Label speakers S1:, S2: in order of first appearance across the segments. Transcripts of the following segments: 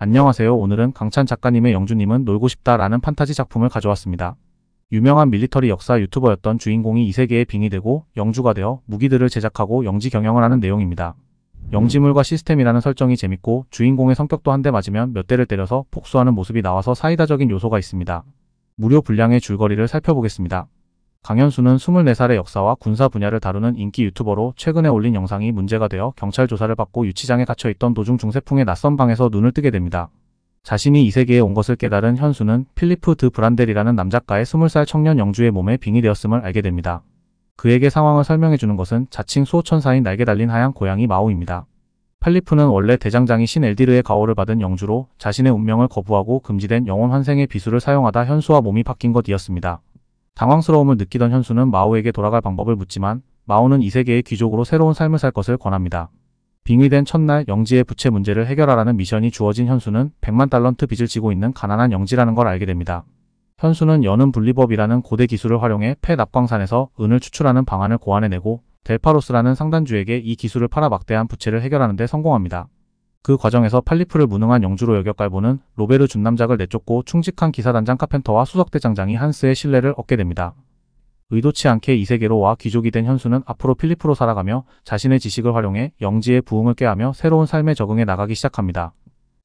S1: 안녕하세요. 오늘은 강찬 작가님의 영주님은 놀고 싶다 라는 판타지 작품을 가져왔습니다. 유명한 밀리터리 역사 유튜버였던 주인공이 이 세계에 빙이 되고 영주가 되어 무기들을 제작하고 영지 경영을 하는 내용입니다. 영지물과 시스템이라는 설정이 재밌고 주인공의 성격도 한 대 맞으면 몇 대를 때려서 복수하는 모습이 나와서 사이다적인 요소가 있습니다. 무료 분량의 줄거리를 살펴보겠습니다. 강현수는 24살의 역사와 군사 분야를 다루는 인기 유튜버로 최근에 올린 영상이 문제가 되어 경찰 조사를 받고 유치장에 갇혀있던 도중 중세풍의 낯선 방에서 눈을 뜨게 됩니다. 자신이 이 세계에 온 것을 깨달은 현수는 필리프 드 브란델이라는 남작가의 20살 청년 영주의 몸에 빙이 되었음을 알게 됩니다. 그에게 상황을 설명해주는 것은 자칭 수호천사인 날개 달린 하얀 고양이 마오입니다. 필리프는 원래 대장장이 신 엘디르의 가호를 받은 영주로 자신의 운명을 거부하고 금지된 영혼 환생의 비수를 사용하다 현수와 몸이 바뀐 것이었습니다. 당황스러움을 느끼던 현수는 마오에게 돌아갈 방법을 묻지만 마오는 이 세계의 귀족으로 새로운 삶을 살 것을 권합니다. 빙의 된 첫날 영지의 부채 문제를 해결하라는 미션이 주어진 현수는 100만 달런트 빚을 지고 있는 가난한 영지라는 걸 알게 됩니다. 현수는 연은 분리법이라는 고대 기술을 활용해 폐 납광산에서 은을 추출하는 방안을 고안해내고 델파로스라는 상단주에게 이 기술을 팔아 막대한 부채를 해결하는 데 성공합니다. 그 과정에서 팔리프를 무능한 영주로 여겨 깔보는 로베르 준남작을 내쫓고 충직한 기사단장 카펜터와 수석대장장이 한스의 신뢰를 얻게 됩니다. 의도치 않게 이 세계로 와 귀족이 된 현수는 앞으로 필리프로 살아가며 자신의 지식을 활용해 영지의 부흥을 꾀하며 새로운 삶에 적응해 나가기 시작합니다.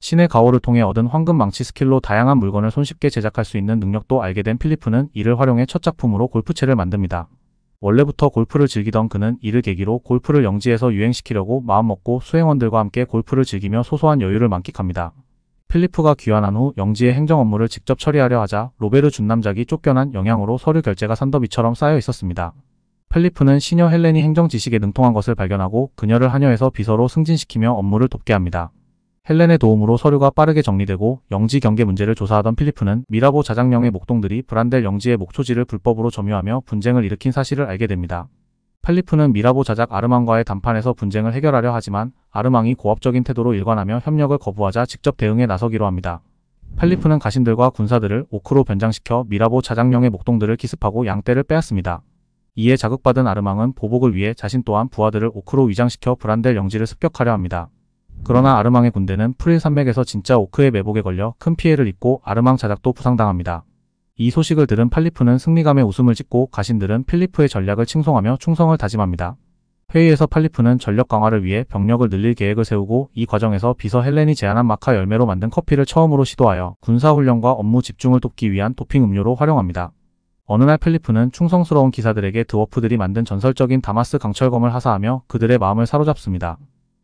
S1: 신의 가호를 통해 얻은 황금 망치 스킬로 다양한 물건을 손쉽게 제작할 수 있는 능력도 알게 된 필리프는 이를 활용해 첫 작품으로 골프채를 만듭니다. 원래부터 골프를 즐기던 그는 이를 계기로 골프를 영지에서 유행시키려고 마음먹고 수행원들과 함께 골프를 즐기며 소소한 여유를 만끽합니다. 필리프가 귀환한 후 영지의 행정 업무를 직접 처리하려 하자 로베르 준남작이 쫓겨난 영향으로 서류 결제가 산더미처럼 쌓여 있었습니다. 필리프는 시녀 헬렌이 행정 지식에 능통한 것을 발견하고 그녀를 하녀에서 비서로 승진시키며 업무를 돕게 합니다. 헬렌의 도움으로 서류가 빠르게 정리되고 영지 경계 문제를 조사하던 필리프는 미라보 자장령의 목동들이 브란델 영지의 목초지를 불법으로 점유하며 분쟁을 일으킨 사실을 알게 됩니다. 필리프는 미라보 자작 아르망과의 담판에서 분쟁을 해결하려 하지만 아르망이 고압적인 태도로 일관하며 협력을 거부하자 직접 대응에 나서기로 합니다. 필리프는 가신들과 군사들을 오크로 변장시켜 미라보 자장령의 목동들을 기습하고 양떼를 빼앗습니다. 이에 자극받은 아르망은 보복을 위해 자신 또한 부하들을 오크로 위장시켜 브란델 영지를 습격하려 합니다. 그러나 아르망의 군대는 프릴 산맥에서 진짜 오크의 매복에 걸려 큰 피해를 입고 아르망 자작도 부상당합니다. 이 소식을 들은 필리프는 승리감에 웃음을 짓고 가신들은 필리프의 전략을 칭송하며 충성을 다짐합니다. 회의에서 필리프는 전력 강화를 위해 병력을 늘릴 계획을 세우고 이 과정에서 비서 헬렌이 제안한 마카 열매로 만든 커피를 처음으로 시도하여 군사훈련과 업무 집중을 돕기 위한 도핑 음료로 활용합니다. 어느 날 필리프는 충성스러운 기사들에게 드워프들이 만든 전설적인 다마스 강철검을 하사하며 그들의 마음을 사로잡습니다.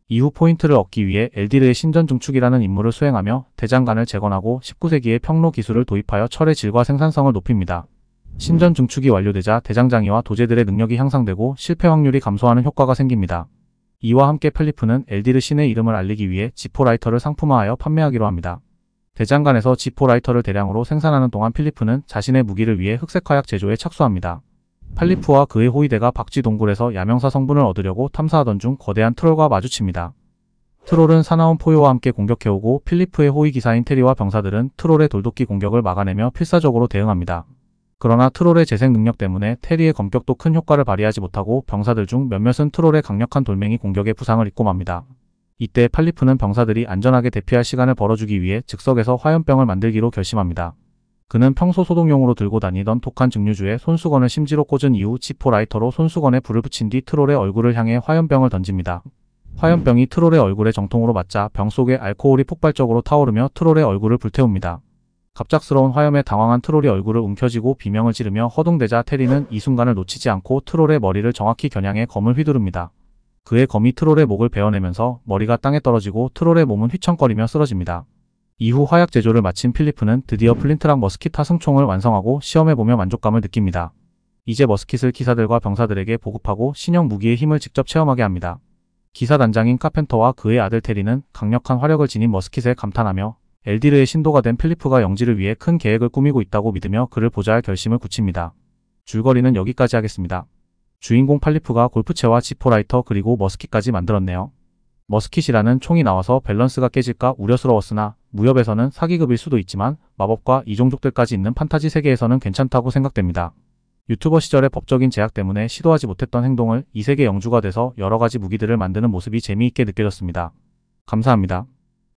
S1: 이후 포인트를 얻기 위해 엘디르의 신전중축이라는 임무를 수행하며 대장간을 재건하고 19세기의 평로 기술을 도입하여 철의 질과 생산성을 높입니다. 신전중축이 완료되자 대장장이와 도제들의 능력이 향상되고 실패 확률이 감소하는 효과가 생깁니다. 이와 함께 필리프는 엘디르 신의 이름을 알리기 위해 지포라이터를 상품화하여 판매하기로 합니다. 대장간에서 지포라이터를 대량으로 생산하는 동안 필리프는 자신의 무기를 위해 흑색 화약 제조에 착수합니다. 필리프와 그의 호위대가 박쥐 동굴에서 야명사 성분을 얻으려고 탐사하던 중 거대한 트롤과 마주칩니다. 트롤은 사나운 포효와 함께 공격해오고 필리프의 호위 기사인 테리와 병사들은 트롤의 돌도끼 공격을 막아내며 필사적으로 대응합니다. 그러나 트롤의 재생 능력 때문에 테리의 검격도 큰 효과를 발휘하지 못하고 병사들 중 몇몇은 트롤의 강력한 돌멩이 공격에 부상을 입고 맙니다. 이때 필리프는 병사들이 안전하게 대피할 시간을 벌어주기 위해 즉석에서 화염병을 만들기로 결심합니다. 그는 평소 소독용으로 들고 다니던 독한 증류주에 손수건을 심지로 꽂은 이후 지포라이터로 손수건에 불을 붙인 뒤 트롤의 얼굴을 향해 화염병을 던집니다. 화염병이 트롤의 얼굴에 정통으로 맞자 병 속의 알코올이 폭발적으로 타오르며 트롤의 얼굴을 불태웁니다. 갑작스러운 화염에 당황한 트롤이 얼굴을 움켜쥐고 비명을 지르며 허둥대자 테리는 이 순간을 놓치지 않고 트롤의 머리를 정확히 겨냥해 검을 휘두릅니다. 그의 검이 트롤의 목을 베어내면서 머리가 땅에 떨어지고 트롤의 몸은 휘청거리며 쓰러집니다. 이후 화약 제조를 마친 필리프는 드디어 플린트락 머스킷 하승총을 완성하고 시험해보며 만족감을 느낍니다. 이제 머스킷을 기사들과 병사들에게 보급하고 신형 무기의 힘을 직접 체험하게 합니다. 기사단장인 카펜터와 그의 아들 테리는 강력한 화력을 지닌 머스킷에 감탄하며 엘디르의 신도가 된 필리프가 영지를 위해 큰 계획을 꾸미고 있다고 믿으며 그를 보좌할 결심을 굳힙니다. 줄거리는 여기까지 하겠습니다. 주인공 필리프가 골프채와 지포라이터 그리고 머스킷까지 만들었네요. 머스킷이라는 총이 나와서 밸런스가 깨질까 우려스러웠으나 무협에서는 사기급일 수도 있지만 마법과 이종족들까지 있는 판타지 세계에서는 괜찮다고 생각됩니다. 유튜버 시절의 법적인 제약 때문에 시도하지 못했던 행동을 이 세계 영주가 돼서 여러가지 무기들을 만드는 모습이 재미있게 느껴졌습니다. 감사합니다.